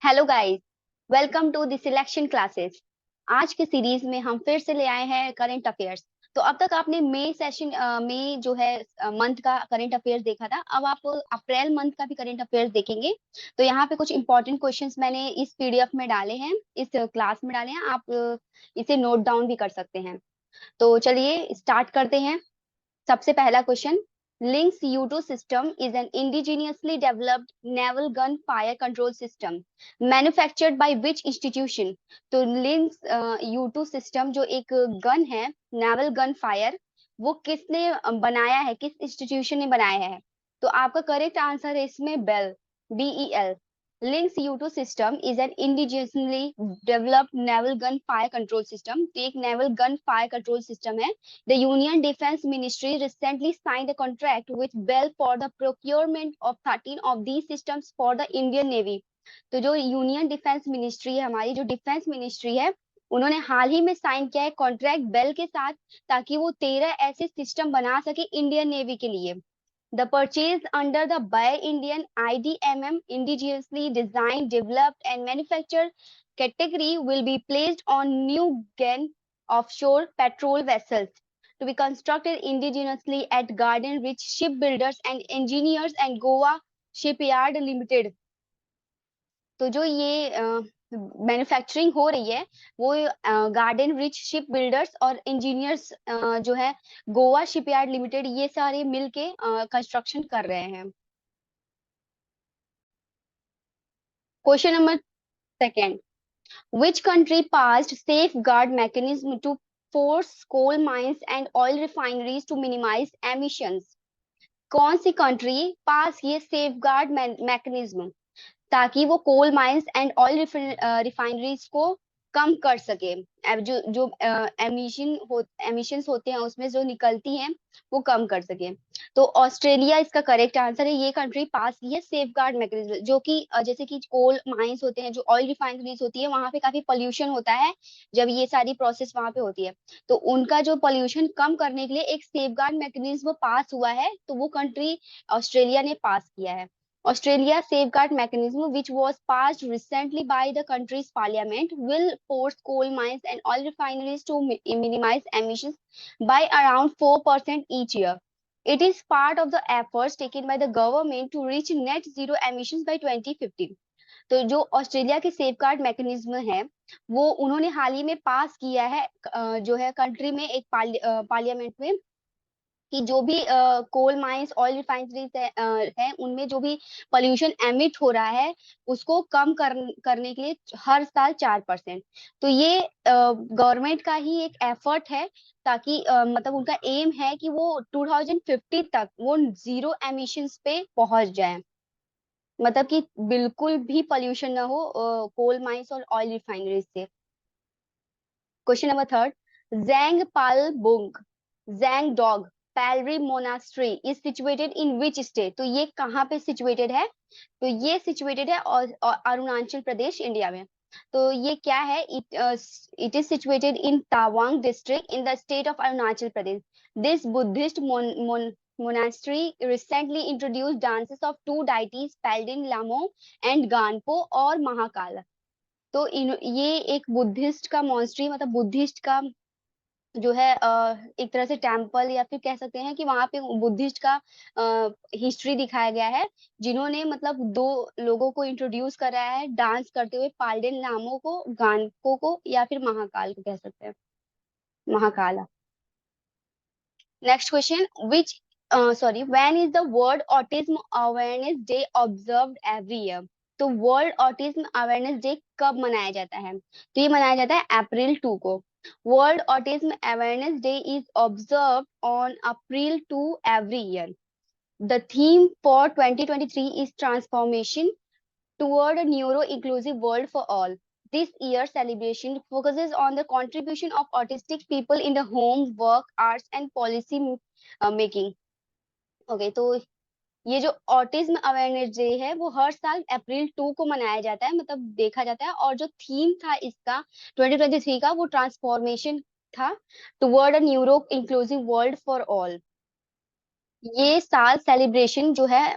Hello guys, welcome to the selection classes. आज के series में हम फिर से ले आए हैं करंट अफेयर्स। तो अब तक आपने मई सेशन में जो है मंथ का करंट अफेयर्स देखा था। अब आप अप्रैल मंथ का भी करंट अफेयर्स देखेंगे। तो यहाँ पे कुछ इंपॉर्टेंट क्वेश्चंस मैंने इस पीडीएफ में डाले हैं, इस क्लास में डाले हैं। आप इसे नोट डाउन भी कर सकते हैं। तो चलिए स्टार्ट करते हैं। सबसे पहला question, links U2 system is an indigenously developed naval gun fire control system manufactured by which institution? तो लिंक्स U2 system जो एक गन है, नेवल गन फायर, वो किसने बनाया है, किस इंस्टीट्यूशन ने बनाया है? तो आपका करेक्ट आंसर है इसमें BEL, BEL। Links U2 system is an indigenously developed naval gun fire control system। तो एक naval gun fire control system है। The Union Defence Ministry recently signed a contract with Bell for the procurement of 13 of these systems for the Indian Navy। तो जो union defence ministry है, हमारी जो defence ministry है, उन्होंने हाल ही में sign किया है कॉन्ट्रैक्ट बेल के साथ, ताकि वो 13 ऐसे सिस्टम बना सके इंडियन नेवी के लिए। The purchase under the Buy Indian IDMM indigenously designed, developed and manufactured category will be placed on new GAN offshore patrol vessels to be constructed indigenously at Garden Rich Shipbuilders and Engineers and Goa Shipyard Limited। तो जो ये manufacturing हो रही है, वो garden rich ship builders और engineers जो है गोवा शिपयार्ड लिमिटेड, ये सारे मिलके कंस्ट्रक्शन कर रहे हैं। Question number second, which country passed safeguard mechanism to force coal mines and oil refineries to minimize emissions? कौन सी कंट्री पास ये सेफ गार्ड मैकेनिज्म, ताकि वो coal mines and oil refineries को कम कर सके? अब जो जो एमिशंस होते हैं उसमें जो निकलती हैं, वो कम कर सके। तो ऑस्ट्रेलिया इसका करेक्ट आंसर है। ये कंट्री पास की है सेफ गार्ड मैकेनिज्म, जो कि जैसे कि कोल माइंस होते हैं, जो ऑयल रिफाइनरीज होती है, वहां पे काफी पोल्यूशन होता है जब ये सारी प्रोसेस वहां पे होती है। तो उनका जो पोल्यूशन कम करने के लिए एक सेफ गार्ड मैकेनिज्म पास हुआ है, तो वो कंट्री ऑस्ट्रेलिया ने पास किया है। Australia safeguard mechanism, which was passed recently by the country's parliament, will force coal mines and oil refineries to minimize emissions by around 4% each year. It is part of the efforts taken by the government to reach net zero emissions by 2050। तो जो Australia के safeguard mechanism है, वो उन्होंने हाल ही में पास किया है, जो है कंट्री में एक पार्लियामेंट में, कि जो भी कोल माइंस ऑयल रिफाइनरीज है, उनमें जो भी पोल्यूशन एमिट हो रहा है, उसको कम करने के लिए हर साल 4%। तो ये गवर्नमेंट का ही एक एफर्ट है, ताकि मतलब उनका एम है कि वो 2050 तक वो जीरो एमिशंस पे पहुंच जाए, मतलब कि बिल्कुल भी पोल्यूशन ना हो कोल माइंस और ऑयल रिफाइनरीज से। Question number third, Zang Pal Bung Zang Dhok Palri monastery is situated in which state? तो ये कहाँ पे सिचुएटेड है? तो ये सिचुएटेड है अरुणाचल प्रदेश, इंडिया में। तो ये क्या है? It is situated in Tawang district in the state of Arunachal Pradesh. This Buddhist monastery recently introduced dances of two deities, Paladin Lamo and Ganpo और महाकाल। तो ये एक बुद्धिस्ट का मॉन्स्ट्री, मतलब बुद्धिस्ट का जो है एक तरह से टेम्पल, या फिर कह सकते हैं कि वहां पे बुद्धिस्ट का हिस्ट्री दिखाया गया है, जिन्होंने मतलब दो लोगों को इंट्रोड्यूस कराया है डांस करते हुए, पाल्डेन लामो को, गानको को, या फिर महाकाल को कह सकते हैं, Mahakala. Next question, which sorry when is the world autism awareness day observed every year? तो वर्ल्ड ऑटिज्म अवेयरनेस डे कब मनाया जाता है? तो ये मनाया जाता है अप्रैल 2 को। World autism awareness day is observed on April 2 every year. The theme for 2023 is transformation toward a neuro-inclusive world for all. This year's celebration focuses on the contribution of autistic people in the home, work, arts and policy making. Okay, तो ये जो autism awareness day है, वो हर साल अप्रैल 2 को मनाया जाता है, मतलब देखा जाता है। और जो थीम था इसका 2023 का, वो ट्रांसफॉर्मेशन था toward a neuro inclusive world for all. ये साल सेलिब्रेशन जो है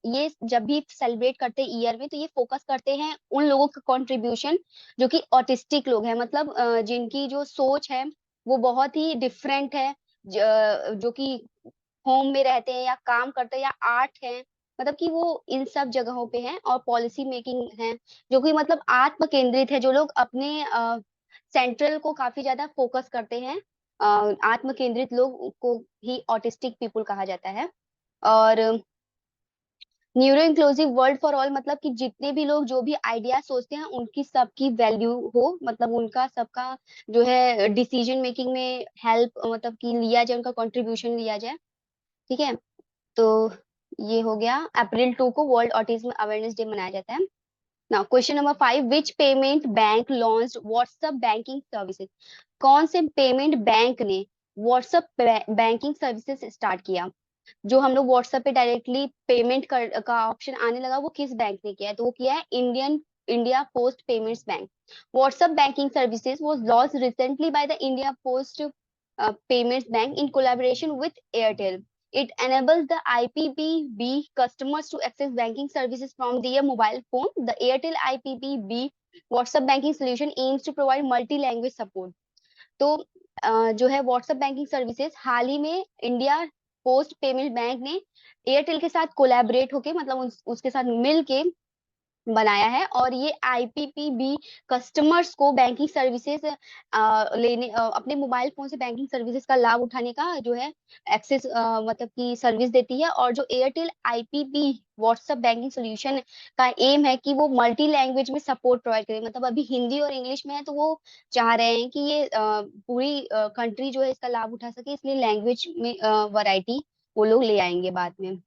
ये जब भी सेलिब्रेट करते हैं ईयर में, तो ये फोकस करते हैं उन लोगों का कंट्रीब्यूशन जो कि ऑटिस्टिक लोग हैं, मतलब जिनकी जो सोच है वो बहुत ही डिफरेंट है, जो कि होम में रहते हैं या काम करते हैं या आर्ट है, मतलब कि वो इन सब जगहों पे हैं, और पॉलिसी मेकिंग है, जो कि मतलब आत्म केंद्रित है, जो लोग अपने सेंट्रल को काफी ज्यादा फोकस करते हैं। आत्म केंद्रित लोग को ही ऑटिस्टिक पीपल कहा जाता है। और neuro inclusive world for all, मतलब कि जितने भी लोग जो भी आइडिया सोचते हैं उनकी सबकी वैल्यू हो, मतलब उनका सबका जो है डिसीजन मेकिंग में हेल्प, मतलब कि लिया जाए, उनका कंट्रीब्यूशन लिया जाए। ठीक है, तो ये हो गया। अप्रैल 2 को वर्ल्ड ऑटिज्म अवेयरनेस डे मनाया जाता है। नाउ क्वेश्चन नंबर 5, विच payment bank launched WhatsApp banking services? कौन से पेमेंट बैंक ने व्हाट्सएप बैंकिंग सर्विसेज स्टार्ट किया? जो हम लोग व्हाट्सएप पे डायरेक्टली पेमेंट का ऑप्शन आने लगा, वो किस बैंक ने किया है? तो वो किया है India post payments bank. WhatsApp banking services was launched recently by the India post payments bank in collaboration with Airtel. It enables the IPPB customers to access banking services from their mobile phone. The Airtel IPPB WhatsApp banking solution aims to provide multi-language support. तो जो है WhatsApp banking services हाल ही में India post payment bank ने Airtel के साथ collaborate होके, मतलब उसके साथ मिल के बनाया है, और ये आईपीपीबी कस्टमर्स को बैंकिंग सर्विसेज लेने अपने मोबाइल फोन से बैंकिंग सर्विसेज का लाभ उठाने का जो है एक्सेस, मतलब कि सर्विस देती है। और जो Airtel IPP WhatsApp banking solution का एम है कि वो मल्टी लैंग्वेज में सपोर्ट प्रोवाइड करे, मतलब अभी हिंदी और इंग्लिश में है, तो वो चाह रहे हैं कि ये पूरी कंट्री जो है इसका लाभ उठा सके, इसलिए लैंग्वेज में वैरायटी वो लोग ले आएंगे बाद में।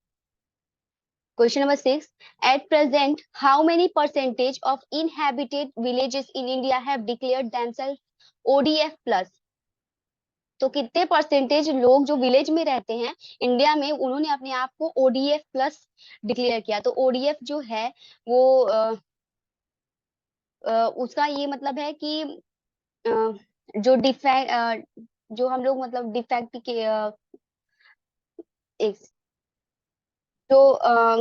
Question number 6. At present, how many percentage of inhabited villages in India have declared themselves ODF plus? तो कितने परसेंटेज लोग जो विलेज में रहते हैं इंडिया में, उन्होंने अपने आप को ओडीएफ प्लस डिक्लेयर किया? तो ओडीएफ जो है वो उसका ये मतलब है कि अ, जो डिफेक्ट, जो हम लोग मतलब डिफेक्ट के एक जो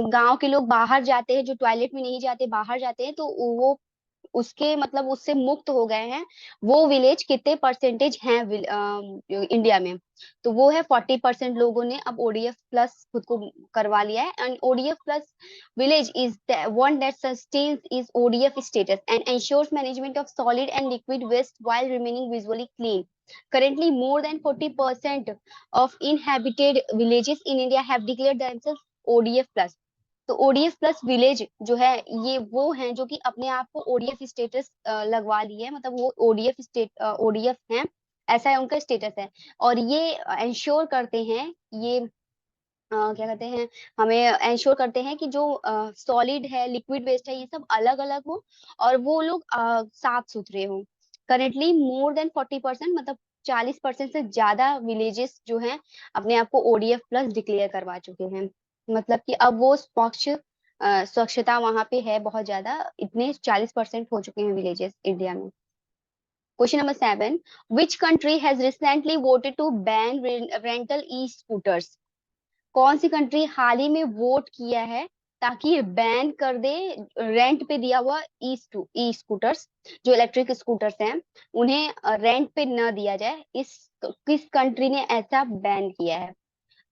गांव के लोग बाहर जाते हैं, जो टॉयलेट में नहीं जाते, बाहर जाते हैं, तो वो उसके मतलब उससे मुक्त हो गए हैं, वो विलेज कितने परसेंटेज हैं इंडिया में? तो वो है 40% लोगों ने अब ओडीएफ प्लस खुद को करवा लिया है। And ODF plus village is the one that sustains is ODF status and ensures management of solid and liquid waste while remaining visually clean. Currently, more than 40% of inhabited villages in India have declared themselves ODF plus. तो ODF plus village जो है ये वो हैं जो कि अपने आप को ओडीएफ स्टेटस लगवा लिए है, मतलब वो ओडीएफ हैं, ऐसा है उनका स्टेटस है। और ये इंश्योर करते हैं, ये क्या कहते हैं, हमें इंश्योर करते हैं कि जो सॉलिड है, लिक्विड वेस्ट है, ये सब अलग अलग हो, और वो लोग साफ सुथरे हो। करेंटली मोर देन 40%, मतलब 40% से ज्यादा विलेजेस जो हैं अपने आप को ओडीएफ प्लस डिक्लेयर करवा चुके हैं, मतलब कि अब वो स्वच्छता वहां पे है बहुत ज्यादा, इतने 40% हो चुके हैं विलेजेस इंडिया में। Question number 7, which country has recently voted to ban rental e scooters? कौन सी कंट्री हाल ही में वोट किया है ताकि ये बैन कर दे रेंट पे दिया हुआ ई स्कूटर्स, जो इलेक्ट्रिक स्कूटर्स हैं, उन्हें रेंट पे न दिया जाए? इस किस कंट्री ने ऐसा बैन किया है?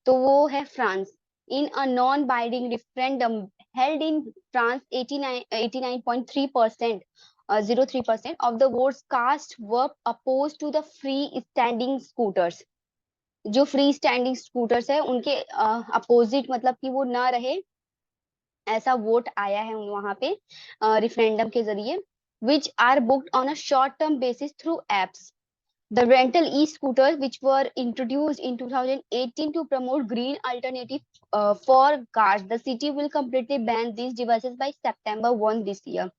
तो वो है France. In a non binding referendum held in France, 89.3% 03% of the votes cast were opposed to the free standing scooters. जो फ्री स्टैंडिंग स्कूटर्स है उनके अपोजिट, मतलब कि वो ना रहे, ऐसा वोट आया है वहां पे रिफरेंडम के जरिए। Which are booked on a short term basis through apps. The rental e-scooters, which were introduced in 2018 to promote green alternative for cars, the city will completely ban these devices by September 1 this year.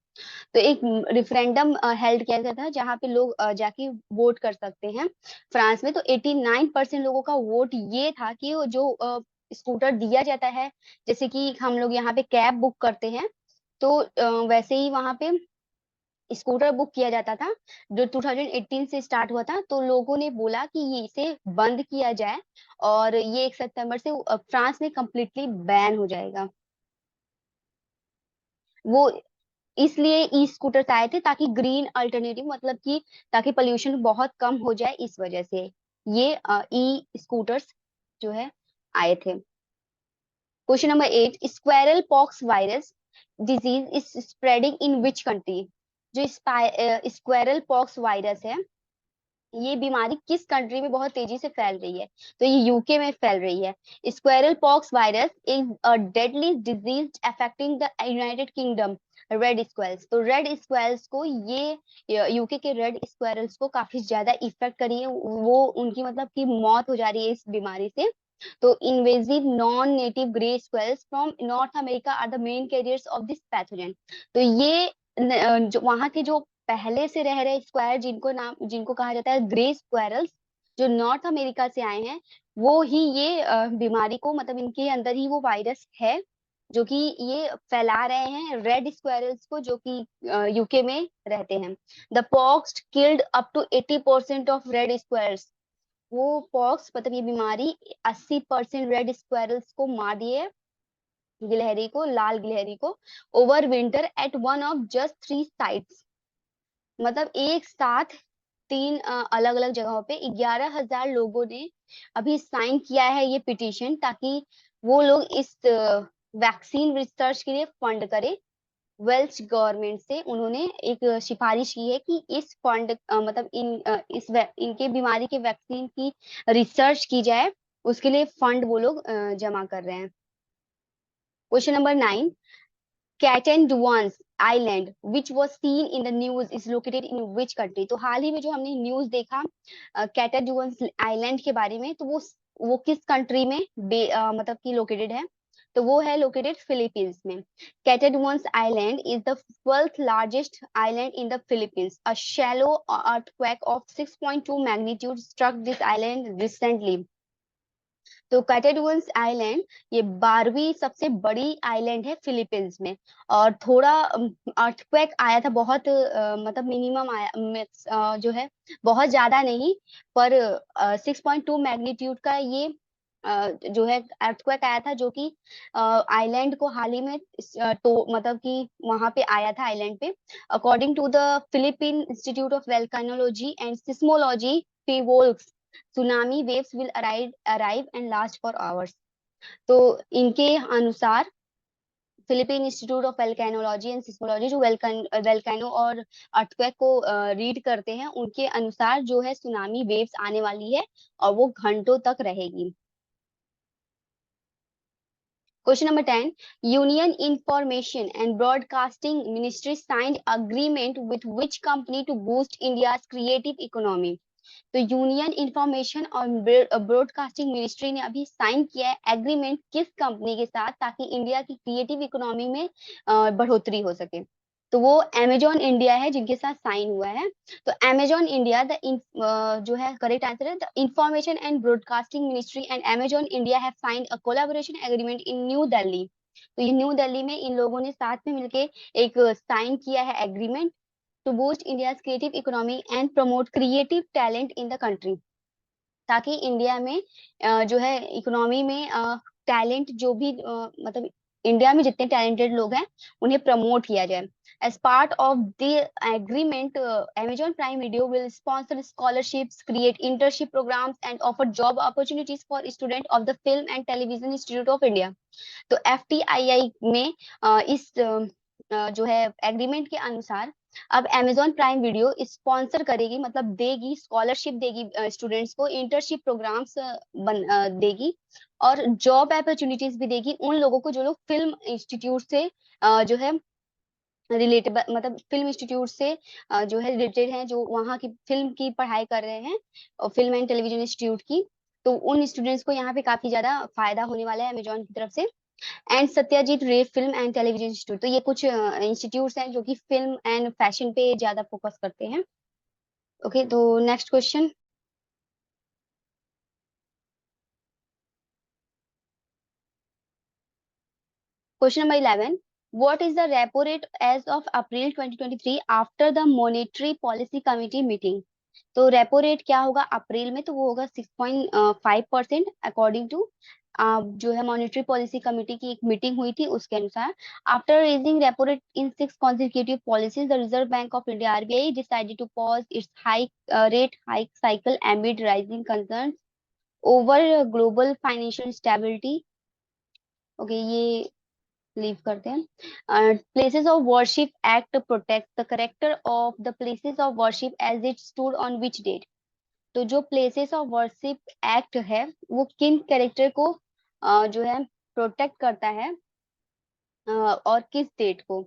तो एक referendum held किया गया था जहाँ पे लोग जाके vote कर सकते हैं फ्रांस में। तो 89% लोगों का वोट ये था कि वो जो स्कूटर दिया जाता है, जैसे कि हम लोग यहाँ पे कैब बुक करते हैं, तो वैसे ही वहां पे स्कूटर बुक किया जाता था, जो 2018 से स्टार्ट हुआ था। तो लोगों ने बोला कि ये इसे बंद किया जाए और ये 1 सितंबर से फ्रांस में कम्प्लीटली बैन हो जाएगा। वो इसलिए ई स्कूटर्स आए थे, ताकि ग्रीन अल्टरनेटिव, मतलब कि ताकि पोल्यूशन बहुत कम हो जाए, इस वजह से ये ई स्कूटर्स जो है आए थे। Question number 8, squirrel pox virus disease is spreading in which country? जो स्क्वेरल पॉक्स वायरस है, ये बीमारी किस कंट्री में बहुत तेजी से फैल रही है? तो ये यूके में फैल रही है। Squirrel pox virus is a deadly disease affecting the United Kingdom red squirrels. तो रेड स्क्वेल्स को ये यूके के रेड स्क्वेरल्स को काफी ज्यादा इफेक्ट करी है, वो उनकी मतलब कि मौत हो जा रही है इस बीमारी से। तो invasive non native grey squirrels from North America are the main carriers of this pathogen. तो ये जो वहां के जो पहले से रह रहे स्क्वायर, जिनको कहा जाता है ग्रे स्क्वायरल्स, जो नॉर्थ अमेरिका से आए हैं, वो ही ये बीमारी को, मतलब इनके अंदर ही वो वायरस है जो कि ये फैला रहे हैं रेड स्क्वायरल्स को, जो कि यूके में रहते हैं। The pox killed up to 80% of red squirrels. वो पॉक्स मतलब ये बीमारी 80% रेड स्क्वायरल्स को मार दिए, गिलहरी को, लाल गिलहरी को, over winter at one of just 3 sites. मतलब एक साथ तीन अलग अलग जगहों पे 11,000 लोगों ने अभी साइन किया है ये पिटीशन, ताकि वो लोग इस वैक्सीन रिसर्च के लिए फंड करें। वेल्श गवर्नमेंट से उन्होंने एक सिफारिश की है कि इस फंड मतलब इनके बीमारी के वैक्सीन की रिसर्च की जाए, उसके लिए फंड वो लोग जमा कर रहे हैं। Question number 9, Catanduanes island which was seen in the news is located in which country? तो हाल ही में जो हमने न्यूज देखा कैटेनडुआंस आइलैंड के बारे में, तो वो किस कंट्री में मतलब कि लोकेटेड है? तो वो है लोकेटेड फिलीपींस में। Catanduanes island is the 12th largest island in the Philippines. A shallow earthquake of 6.2 magnitude struck this island recently। तो कैटेडुअन्स आइलैंड ये 12वीं सबसे बड़ी आइलैंड है फिलीपींस में। और थोड़ा अर्थक्वेक आया था, बहुत मतलब मिनिमम आया, जो है बहुत ज्यादा नहीं, पर 6.2 मैग्नीट्यूड का ये जो है अर्थक्वेक आया था, जो कि आइलैंड को हाल ही में तो मतलब कि वहां पे आया था आइलैंड पे। According to the Philippine Institute of Volcanology and Seismology, tsunami waves will arrive and last for hours. तो इनके अनुसार Philippine Institute of Volcanology and Seismology, जो वेल्केनो और अर्थक्वेक को रीड करते हैं, उनके अनुसार जो है सुनामी वेव्स आने वाली है और वो घंटों तक रहेगी। Question number 10, union information and broadcasting ministry signed agreement with which company to boost India creative economy? तो यूनियन इंफॉर्मेशन और ब्रॉडकास्टिंग मिनिस्ट्री ने अभी साइन किया है एग्रीमेंट किस कंपनी के साथ, ताकि इंडिया की क्रिएटिव इकोनॉमी में बढ़ोतरी हो सके? तो वो अमेजॉन इंडिया है जिनके साथ साइन हुआ है। तो अमेजॉन इंडिया जो है करेक्ट आंसर है। The information and broadcasting ministry and Amazon India have signed a collaboration agreement in new Delhi. तो ये न्यू दिल्ली में इन लोगों ने साथ में मिलके एक साइन किया है agreement to boost India's creative economy and promote creative talent in the country। ताकि इंडिया में जो है इकोनॉमी में टैलेंट जो भी मतलब इंडिया में जितने टैलेंटेड लोग हैं उन्हें प्रमोट किया जाए। As part of the agreement, Amazon Prime Video will sponsor scholarships, create internship programs, and offer job opportunities for students of the Film and Television Institute of India। तो FTII में इस जो है एग्रीमेंट के अनुसार अब Amazon प्राइम वीडियो स्पॉन्सर करेगी, मतलब देगी, स्कॉलरशिप देगी स्टूडेंट्स को, इंटर्नशिप प्रोग्राम्स देगी और जॉब अपॉर्चुनिटीज भी देगी उन लोगों को जो लोग फिल्म इंस्टीट्यूट से जो है रिलेटेड, मतलब फिल्म इंस्टीट्यूट से जो है रिलेटेड हैं, जो वहाँ की फिल्म की पढ़ाई कर रहे हैं और फिल्म एंड टेलीविजन इंस्टीट्यूट की। तो उन स्टूडेंट्स को यहाँ पे काफी ज्यादा फायदा होने वाला है अमेजोन की तरफ से। एंड सत्यजीत रे फिल्म एंड टेलीविजन इंस्टीट्यूट, तो ये कुछ इंस्टीट्यूट्स हैं जो कि फिल्म एंड फैशन पे ज्यादा फोकस करते हैं। ओके, तो next question. Question number 11, What is the repo rate as of April 2023 after the Monetary Policy Committee meeting? तो रेपो रेट क्या होगा अप्रैल में, तो वो होगा 6.5% अकॉर्डिंग टू जो है मॉनेटरी पॉलिसी कमेटी की एक मीटिंग हुई थी उसके अनुसार। After raising repo rate in 6 consecutive policies, the Reserve Bank of India RBI decided to pause its rate hike cycle amid rising concerns over global financial stability. Okay, ये leave करते हैं। Places of worship act protect the character of the places of worship as it stood on which date. तो जो places of worship act है वो किन character को जो है प्रोटेक्ट करता है और किस डेट को,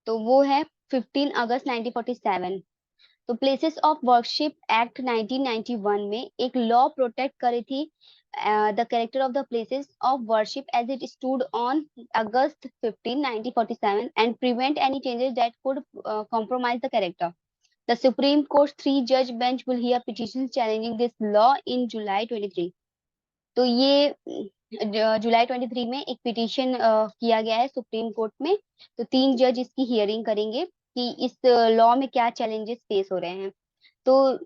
तो वो है 15 अगस्त 1947। तो प्लेसेस ऑफ वर्शिप एक्ट 1991 में एक लॉ प्रोटेक्ट करी थी the character of the places of worship as it stood on August 15 1947 and prevent any changes that could compromise the character. The Supreme Court's three-judge bench will hear petitions challenging this law in July 23। तो ये जुलाई 23 में एक petition किया गया है supreme court में। तो 3 जज इसकी हियरिंग करेंगे कि इस लॉ में क्या चैलेंजेस फेस हो रहे हैं। तो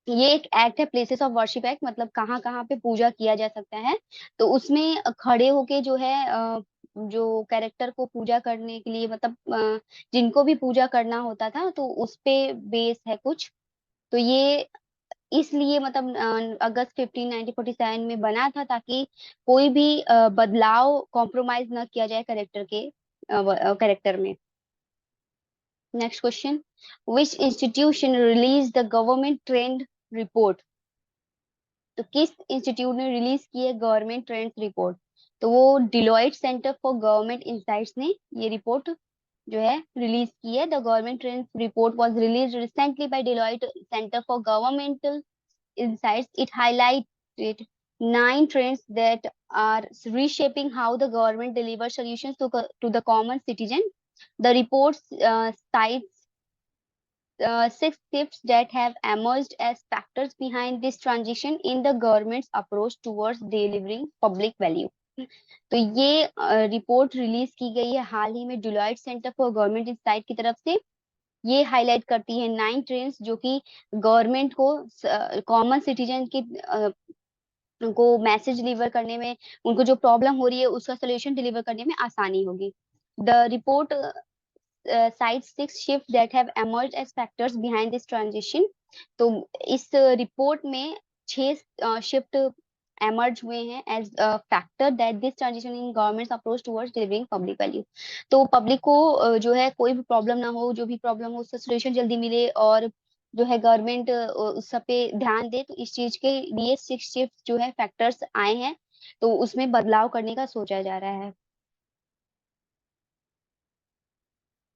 ये एक एक्ट है प्लेसेस ऑफ वर्शिप एक्ट, मतलब कहाँ कहाँ पे पूजा किया जा सकता है। तो उसमें खड़े होके जो है जो कैरेक्टर को पूजा करने के लिए, मतलब जिनको भी पूजा करना होता था तो उस पे बेस है कुछ। तो ये इसलिए मतलब अगस्त 15 1947 में बना था ताकि कोई भी बदलाव कॉम्प्रोमाइज न किया जाए कैरेक्टर में। Next question, which institution release the government trend report. तो किस इंस्टीट्यूट ने रिलीज की है गवर्नमेंट ट्रेंड रिपोर्ट, तो वो Deloitte centre for government insights ने ये रिपोर्ट जो है रिलीज की है। The government trend report was release recently by Deloitte centre for governmental insights. It highlighted 9 trends that are reshaping how the government delivers solutions to the common citizen. The report cites 6 shifts that have emerged as factors behind this transition in the government's approach towards delivering public value. तो ये report release की गई है हाल ही में Deloitte centre for government insight की तरफ से। ये हाईलाइट करती है 9 ट्रेंड्स जो कि गवर्नमेंट को कॉमन सिटीजन की को मैसेज डिलीवर करने में, उनको जो प्रॉब्लम हो रही है उसका सोल्यूशन डिलीवर करने में आसानी होगी। The report cites 6 shifts that have emerged as factors behind this transition। तो इस रिपोर्ट में 6 शिफ्ट एमर्ज हुए हैं age factor that this transition in governments approach towards delivering public value. तो पब्लिक को जो है कोई भी प्रॉब्लम ना हो, जो भी प्रॉब्लम हो उसका सोल्यूशन जल्दी मिले और जो है गवर्नमेंट उस सब पे ध्यान दे। तो इस चीज के लिए 6 शिफ्ट जो है फैक्टर्स आए हैं, तो उसमें बदलाव करने का सोचा जा रहा है।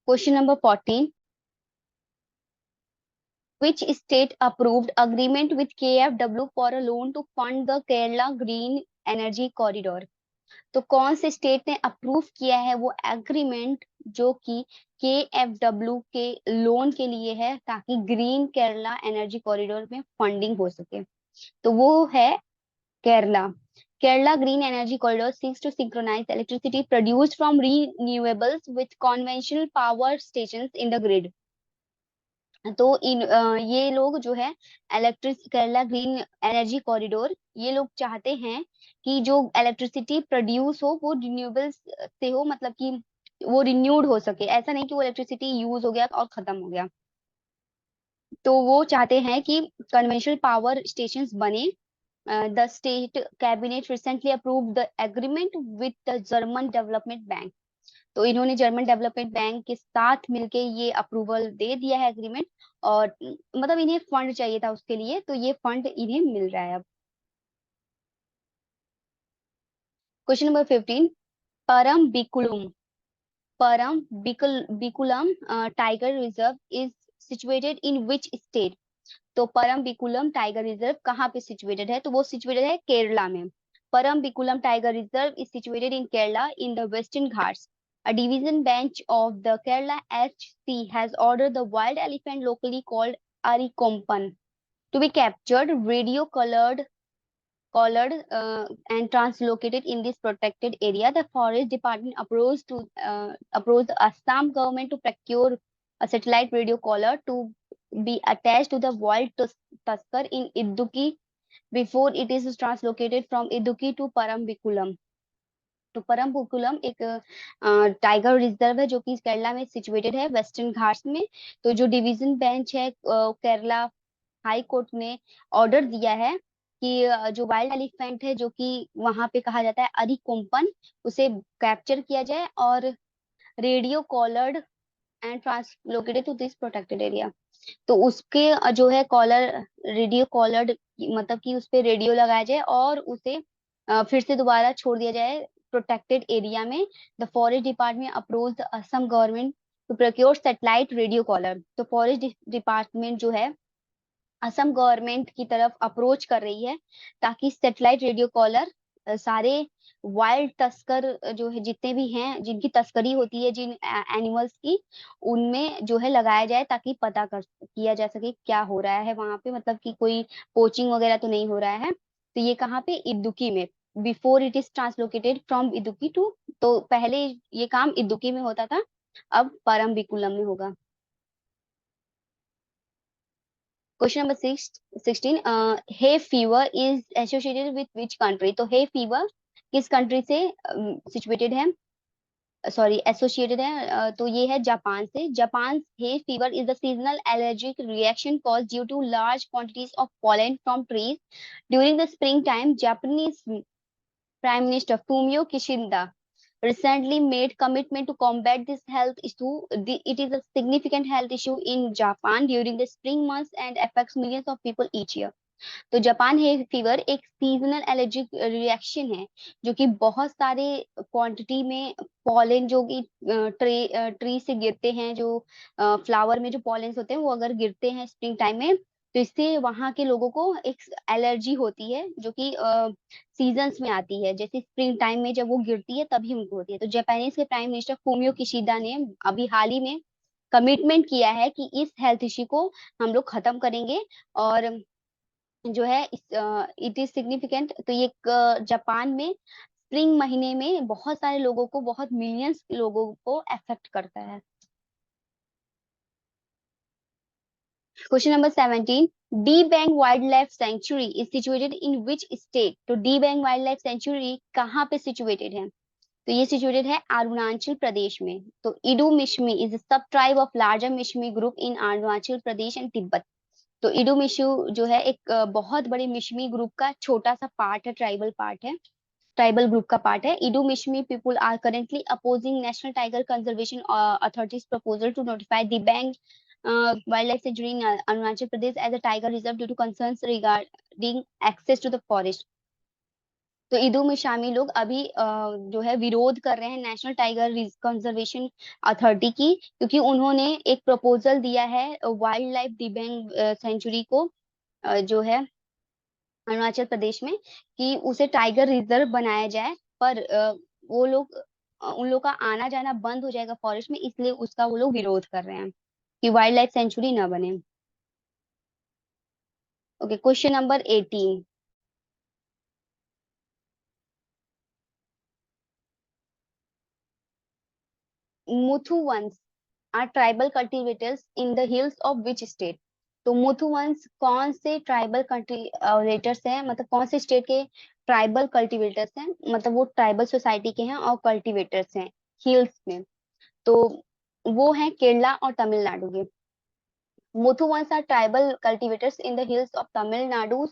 Question number 14, which state approved agreement with KfW for a loan to fund the Kerala Green Energy Corridor। तो कौन से स्टेट ने अप्रूव किया है वो एग्रीमेंट जो कि KfW के लोन के लिए है ताकि ग्रीन केरला एनर्जी कॉरिडोर में फंडिंग हो सके, तो वो है Kerala. Kerala Green Energy Corridor seeks to synchronize electricity produced from renewables with conventional power stations in the grid। तो ये लोग जो है केरला ग्रीन एनर्जी कॉरिडोर, ये लोग चाहते हैं कि जो इलेक्ट्रिसिटी प्रोड्यूस हो वो रिन्यूएबल्स से हो, मतलब कि वो रिन्यूड हो सके, ऐसा नहीं कि वो इलेक्ट्रिसिटी यूज हो गया और खत्म हो गया। तो वो चाहते हैं कि कन्वेंशनल पावर स्टेशंस बने। The state cabinet recently approved the agreement with the German development bank. तो इन्होंने जर्मन डेवलपमेंट बैंक के साथ मिलके ये अप्रूवल दे दिया है एग्रीमेंट, और मतलब इन्हें फंड चाहिए था उसके लिए, तो ये फंड इन्हें मिल रहा है अब। Question number 15, Parambikulam tiger reserve is situated in which state. तो परम बिकुलम टाइगर रिजर्व कहाँ पे सिचुएटेड है, तो वो सिचुएटेड है केरला में। Parambikulam tiger reserve is situated in Kerala in the Western Ghats. A division bench of the Kerala HC has ordered the wild elephant locally called Arikompan to be captured, radio colored collared and translocated in this protected area. The forest department approached the Assam government to procure a satellite radio collar to be attached to the wild tusker in Idukki before it is translocated from Idukki to Parambiculam. तो परमपुकुलम एक tiger reserve है जो कि केरला में situated है western Ghats में। तो जो डिवीजन बेंच है केरला हाई कोर्ट ने ऑर्डर दिया है कि जो वाइल्ड एलिफेंट है जो कि वहां पे कहा जाता है अरिकोम्पन, उसे कैप्चर किया जाए और radio collared and translocated to this protected area. तो उसके जो है कॉलर रेडियो कॉलर्ड मतलब कि उस पे रेडियो लगाया जाए और उसे फिर से दोबारा छोड़ दिया जाए प्रोटेक्टेड एरिया में। The forest department approach the Assam government to procure satellite radio collar. तो फॉरेस्ट डिपार्टमेंट जो है असम गवर्नमेंट की तरफ अप्रोच कर रही है ताकि सैटेलाइट रेडियो कॉलर सारे वाइल्ड तस्कर जो है जितने भी हैं जिनकी तस्करी होती है जिन एनिमल्स की, उनमें जो है लगाया जाए ताकि पता कर किया जा सके क्या हो रहा है वहां पे, मतलब कि कोई पोचिंग वगैरह तो नहीं हो रहा है। तो ये कहाँ पे, इदुकी में, before it is translocated from Idukki to. तो पहले ये काम इदुकी में होता था, अब परम्बिकुलम में होगा। Question number 16, hay fever is associated with which country. तो हे फीवर किस कंट्री से सिचुएटेड है, सॉरी एसोसिएटेड है, तो ये है जापान से। Japan hay fever is the seasonal allergic reaction cause due to large quantities of pollen from trees during the spring time. Japanese prime minister Fumio Kishida recently made commitment to combat this health issue. It is a significant health issue in Japan during the spring months and affects millions of people each year. तो Japan है fever एक seasonal allergic reaction है जो कि बहुत सारे quantity में pollen जो कि ट्री से गिरते हैं, जो फ्लावर में जो पॉलेंस होते हैं वो अगर गिरते हैं स्प्रिंग टाइम में, तो इससे वहां के लोगों को एक एलर्जी होती है जो कि सीजन्स में आती है। जैसे स्प्रिंग टाइम में जब वो गिरती है तभी उनको होती है। तो जापानीज के प्राइम मिनिस्टर फूमियो किशिदा ने अभी हाल ही में कमिटमेंट किया है कि इस हेल्थ इश्यू को हम लोग खत्म करेंगे और जो है इट इज सिग्निफिकेंट। तो ये जापान में स्प्रिंग महीने में बहुत सारे लोगों को, बहुत मिलियंस लोगों को अफेक्ट करता है। Question number 17, Dibang wildlife sanctuary is situated in which state. तो Dibang wildlife sanctuary कहाँ पे सिचुएटेड है, तो ये सिचुएटेड है अरुणाचल प्रदेश में। तो इडू मिश्मी इज सब tribe of larger Mishmi group in Arunachal Pradesh and Tibet. तो इडू मिशु जो है एक बहुत बड़े मिश्मी ग्रुप का छोटा सा पार्ट है, ट्राइबल पार्ट है, ट्राइबल ग्रुप का पार्ट है। Idu Mishmi people are currently opposing National Tiger Conservation Authority's proposal to notify the Dibang wildlife sanctuary in Arunachal Pradesh as a tiger reserve due to concerns regarding access to the forest. तो ईदू में शामिल लोग अभी जो है विरोध कर रहे हैं नेशनल टाइगर कंजर्वेशन अथॉरिटी की, क्योंकि उन्होंने एक प्रपोजल दिया है वाइल्ड लाइफ दिबांग सेंचुरी को जो है अरुणाचल प्रदेश में, कि उसे टाइगर रिजर्व बनाया जाए। पर वो लोग उन लोग का आना जाना बंद हो जाएगा फॉरेस्ट में, इसलिए उसका वो लोग विरोध कर रहे हैं कि वाइल्ड लाइफ सेंचुरी ना बने। ओके, क्वेश्चन नंबर 18, मुथु वंश are tribal cultivators in the hills of which state. तो मुथु वंश कौन से ट्राइबल कल्टीवेटर्स हैं, मतलब कौन से स्टेट के ट्राइबल कल्टीवेटर्स हैं, मतलब वो ट्राइबल सोसाइटी के हैं और कल्टीवेटर्स हैं हिल्स में। तो वो हैं केरला और तमिलनाडु के। मुथु वंश are tribal cultivators in the hills of Tamil Nadu,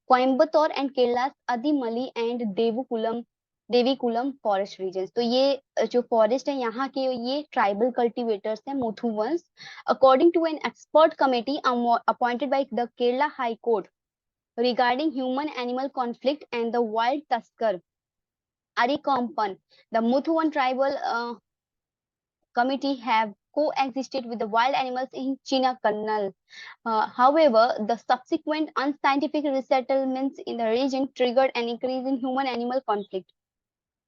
Coimbatore and Kerala, Adimali and Devikulam forest region. तो ये जो फॉरेस्ट है यहाँ के, ये ट्राइबल कल्टीवेटर्स हैं Muthuvan. According to an expert committee appointed by the Kerala high court regarding human animal conflict and the wild tusker Arikompan, the Muthuan tribal committee have coexisted with the wild animals in Chinakanal. However, the subsequent unscientific resettlements in the region triggered an increase in human-animal conflict.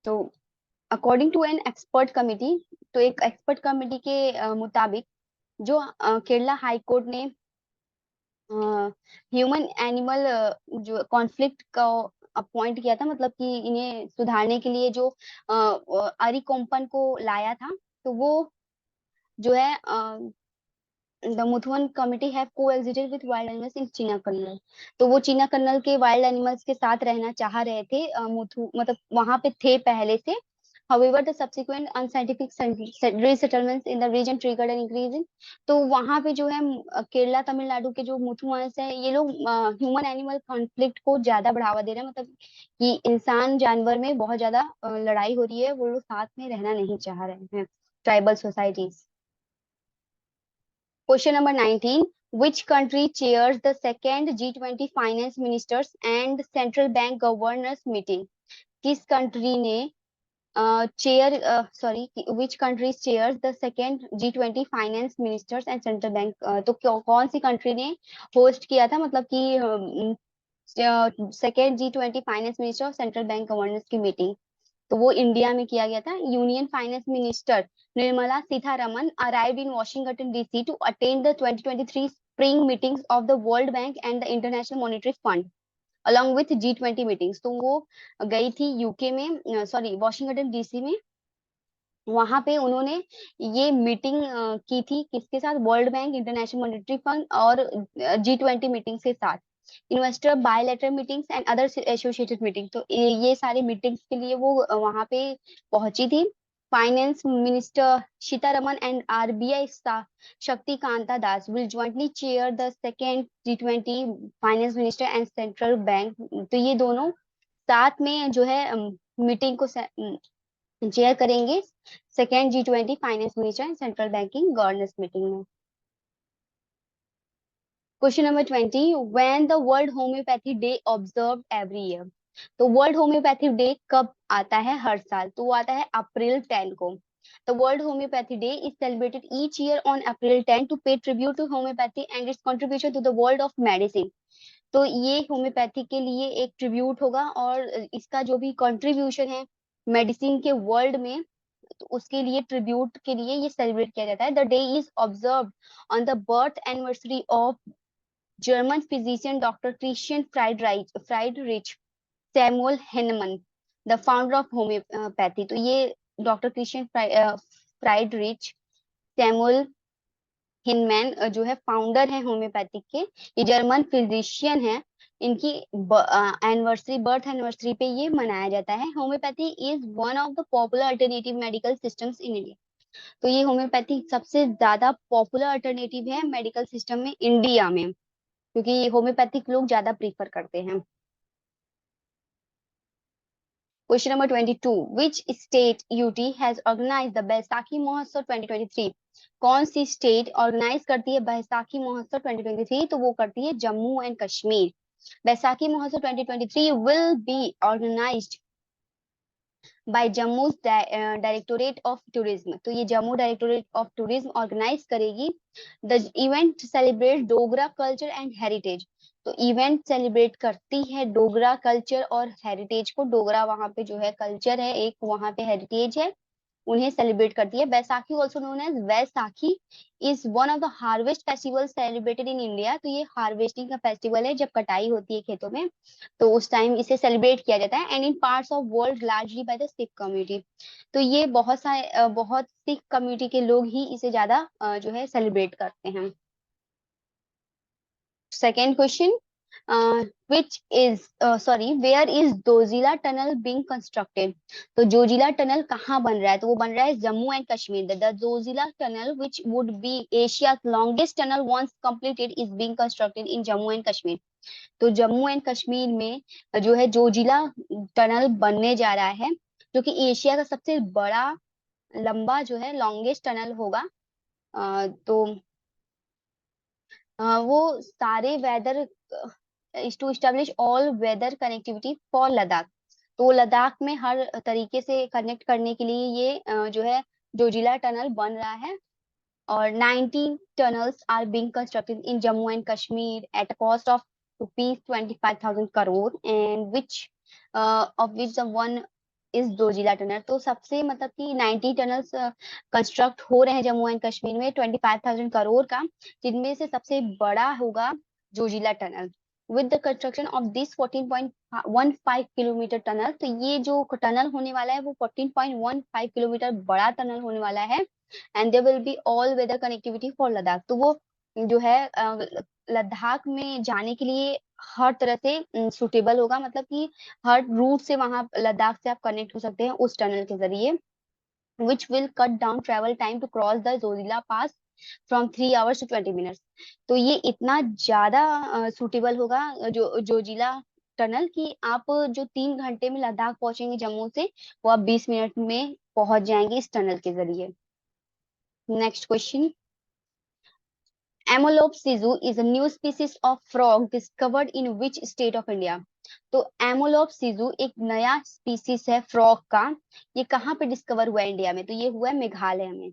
तो according to an expert committee, तो एक expert committee के मुताबिक जो Kerala high court ने human animal जो conflict का appoint किया था, मतलब कि इन्हें सुधारने के लिए जो अरिकोम्पन को लाया था। तो वो जो है the Muthuvan community have coexisted with wild animals in Chinnakanal. तो वो चीना कन्नल के वाइल्ड एनिमल्स के साथ रहना चाह रहे थे, मुथु मतलब वहां पे थे पहले से। However, the subsequent unscientific resettlements in the region triggered an increase in, तो वहां पे जो है केरला तमिलनाडु के जो मुथुआंस है, ये लोग ह्यूमन एनिमल कॉन्फ्लिक्ट को ज्यादा बढ़ावा दे रहे हैं, मतलब कि इंसान जानवर में बहुत ज्यादा लड़ाई हो रही है, वो लोग साथ में रहना नहीं चाह रहे हैं, tribal societies. Question number 19. Which country chairs the second G20 finance ministers and central bank governors meeting? किस कंट्री ने which country chairs the second G20 finance ministers and central bank, तो कौन सी कंट्री ने होस्ट किया था, मतलब कि सेकेंड G20 फाइनेंस मिनिस्टर और सेंट्रल बैंक गवर्नर्स की मीटिंग? तो वो इंडिया में किया गया था। Union finance minister Nirmala Sitharaman arrived in Washington DC to attend the 2023 spring meetings of the world bank and the international monetary fund along with G20 meetings. तो वो गई थी यूके में, वॉशिंगटन डीसी में। वहां पे उन्होंने ये मीटिंग की थी किसके साथ? World bank, international monetary fund और G20 मीटिंग्स के साथ। Investor bilateral meetings and other associated meeting, तो ये सारे मीटिंग्स के लिए वो वहां पे पहुंची थी। Finance minister Sitharaman and RBI Shaktikanta Das will jointly chair the second G20 finance minister and central bank. तो ये दोनों साथ में जो है मीटिंग को चेयर करेंगे second G20 finance minister and central banking governors meeting में। Question number 20. When the world homeopathy day observe every year? तो वर्ल्ड होम्योपैथी डे कब आता है हर साल? तो वो आता है अप्रैल 10 को। The World Homeopathy Day is celebrated each year on April 10 to pay tribute to homeopathy and its contribution to the world of medicine. तो ये होम्योपैथी के लिए एक ट्रिब्यूट होगा और इसका जो भी कंट्रीब्यूशन है मेडिसिन के वर्ल्ड में, तो उसके लिए ट्रिब्यूट के लिए ये सेलिब्रेट किया जाता है। The day is observe on the birth anniversary of German physician doctor Christian Friedrich Samuel Hahnemann, the founder of homeopathy. तो ये doctor Christian Friedrich Samuel Hahnemann जो है फाउंडर है होम्योपैथिक के, ये जर्मन फिजिशियन है। इनकी एनिवर्सरी, बर्थ एनिवर्सरी पे ये मनाया जाता है। Homeopathy is one of the popular alternative medical systems in India. तो ये होम्योपैथी सबसे ज्यादा पॉपुलर अल्टरनेटिव है मेडिकल सिस्टम में इंडिया में, क्योंकि होम्योपैथिक लोग ज्यादा प्रीफर करते हैं। Question number 22. Which state UT has organised the Baisakhi महोत्सव 2023? कौन सी स्टेट ऑर्गेनाइज करती है बैसाखी महोत्सव 2023? तो वो करती है जम्मू एंड कश्मीर। बैसाखी महोत्सव 2023 will be organized by Jammu directorate of tourism. तो ये Jammu directorate of tourism organise करेगी। The event celebrate Dogra culture and heritage. तो इवेंट सेलिब्रेट करती है डोगरा कल्चर और हेरिटेज को। डोगरा वहां पे जो है कल्चर है, एक वहां पे हेरिटेज है, उन्हें सेलिब्रेट करती है। Baisakhi also known as Vaisakhi is one of the harvest festival celebrated in India. तो ये हार्वेस्टिंग का फेस्टिवल है, जब कटाई होती है खेतों में तो उस टाइम इसे सेलिब्रेट किया जाता है। And in parts of world largely by the Sikh community. तो ये बहुत सिख कम्युनिटी के लोग ही इसे ज्यादा जो है सेलिब्रेट करते हैं। Second question, where is Zojila tunnel being constructed? तो जोजिला टनल कहाँ बन रहा है? तो वो बन रहा है Jammu and Kashmir. The Zojila tunnel which would be Asia longest tunnel once completed is being constructed in Jammu and Kashmir. तो जम्मू एंड कश्मीर में जो है जोजिला टनल बनने जा रहा है, जो कि एशिया का सबसे बड़ा लंबा जो है लॉन्गेस्ट टनल होगा। तो वो सारे weather is to establish all weather connectivity for Ladakh. तो लद्दाख में हर तरीके से कनेक्ट करने के लिए ये जो है जोजिला टनल बन रहा है। और 19 tunnels are being constructed in Jammu and Kashmir at a cost of rupees 25,000 crore, and of which the one is Zoji La tunnel. तो सबसे मतलब कि 90 टनल्स कंस्ट्रक्ट हो रहे हैं जम्मू एंड कश्मीर में 25,000 करोड़ का, जिनमें से सबसे बड़ा होगा Zoji La tunnel. With the construction of this 14.15 kilometre tunnel. तो ये जो टनल होने वाला है वो 14.15 किलोमीटर बड़ा टनल होने वाला है। And there will be all weather connectivity for Ladakh. तो वो जो है लद्दाख में जाने के लिए हर तरह से सुटेबल होगा, मतलब कि हर रूट से वहां लद्दाख से आप कनेक्ट हो सकते हैं उस टनल के जरिए। which will cut down travel time to cross the Zojila Pass from 3 hours to 20 minutes। तो ये इतना ज्यादा सुटेबल होगा जो जोजिला टनल कि आप जो 3 घंटे में लद्दाख पहुंचेंगे जम्मू से, वो आप 20 मिनट में पहुंच जाएंगे इस टनल के जरिए। Next question. Amolopes sisu is a new species of frog discovered in which state of India? तो एमोलोप सिजु एक नया स्पीसीज है फ्रॉग का। ये कहाँ पे डिस्कवर हुआ है इंडिया में? तो ये हुआ है मेघालय में।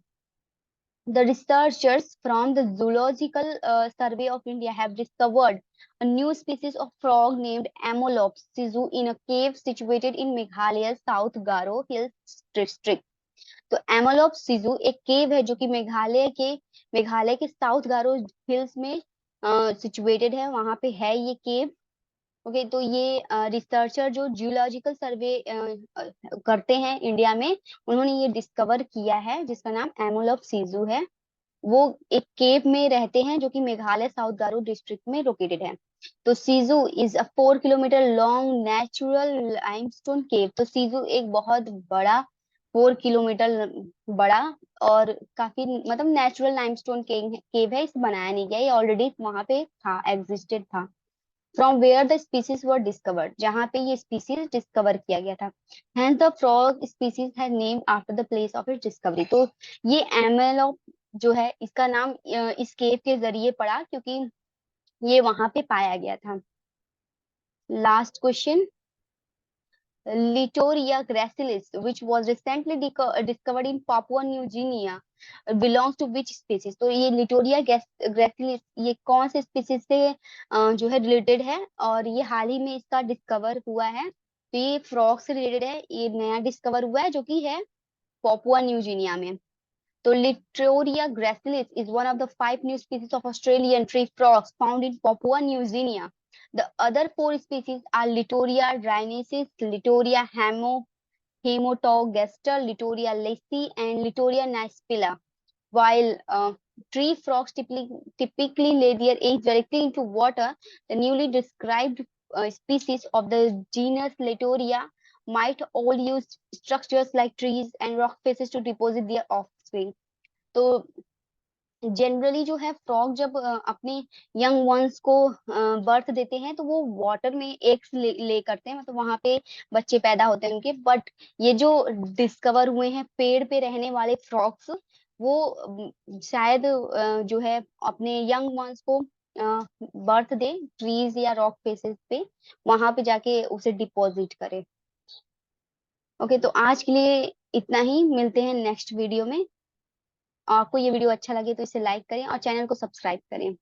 The researchers from the Zoological Survey of India have discovered a new species of frog named Amolops sisu in a cave situated in Meghalaya's South Garo Hills district। तो एमोलोप सिजु एक केव है जो कि मेघालय के साउथ गारो हिल्स में सिचुएटेड है, वहां पे है ये केव। ओके, तो ये रिसर्चर जो जियोलॉजिकल सर्वे करते हैं इंडिया में, उन्होंने ये डिस्कवर किया है जिसका नाम एमोलोप सिजु है। वो एक केव में रहते हैं जो कि मेघालय साउथ गारो डिस्ट्रिक्ट में लोकेटेड है। तो Siju is a 4 kilometre long natural limestone cave. तो सीजू एक बहुत बड़ा 4 किलोमीटर बड़ा और काफी मतलब नेचुरल लाइमस्टोन केव है। इसे बनाया नहीं गया, ये ऑलरेडी वहां पे था, एग्जिस्टेड था। From where the species were discovered, जहाँ पे ये स्पीसीज डिस्कवर किया गया था। हेंस द फ्रॉग स्पीसीज है named after the place of it discovery. तो ये एमेलोप जो है इसका नाम इस केव के जरिए पड़ा क्योंकि ये वहां पे पाया गया था। Last question. Litoria gracilis, which was recently discovered in Papua New Guinea, belongs to which species? तो ये लिटोरिया ग्रेसिलिस ये कौन से स्पीसीज से जो है रिलेटेड है, और ये हाल ही में इसका डिस्कवर हुआ है। तो ये फ्रॉग से रिलेटेड है, ये नया डिस्कवर हुआ है जो कि है पापुआ न्यू गिनिया में। तो Litoria gracilis is one of the 5 new species of Australian tree frogs found in Papua New Guinea. The other 4 species are Litoria rhiniensis, Litoria hematogaster, Litoria lacey, and Litoria nispila. While tree frogs typically lay their eggs directly into water, the newly described species of the genus Litoria might all use structures like trees and rock faces to deposit their offspring। तो generally जो है frog जब अपने young ones को birth देते हैं तो वो वाटर में एग्स ले करते हैं, मतलब वहां पे बच्चे पैदा होते हैं उनके। बट ये जो डिस्कवर हुए हैं पेड़ पे रहने वाले फ्रॉग्स, वो शायद जो है अपने यंग वंस को बर्थ दे ट्रीज या रॉक फेसेस पे, वहां पे जाके उसे डिपॉजिट करे। ओके, तो आज के लिए इतना ही, मिलते हैं नेक्स्ट वीडियो में। आपको ये वीडियो अच्छा लगे तो इसे लाइक करें और चैनल को सब्सक्राइब करें।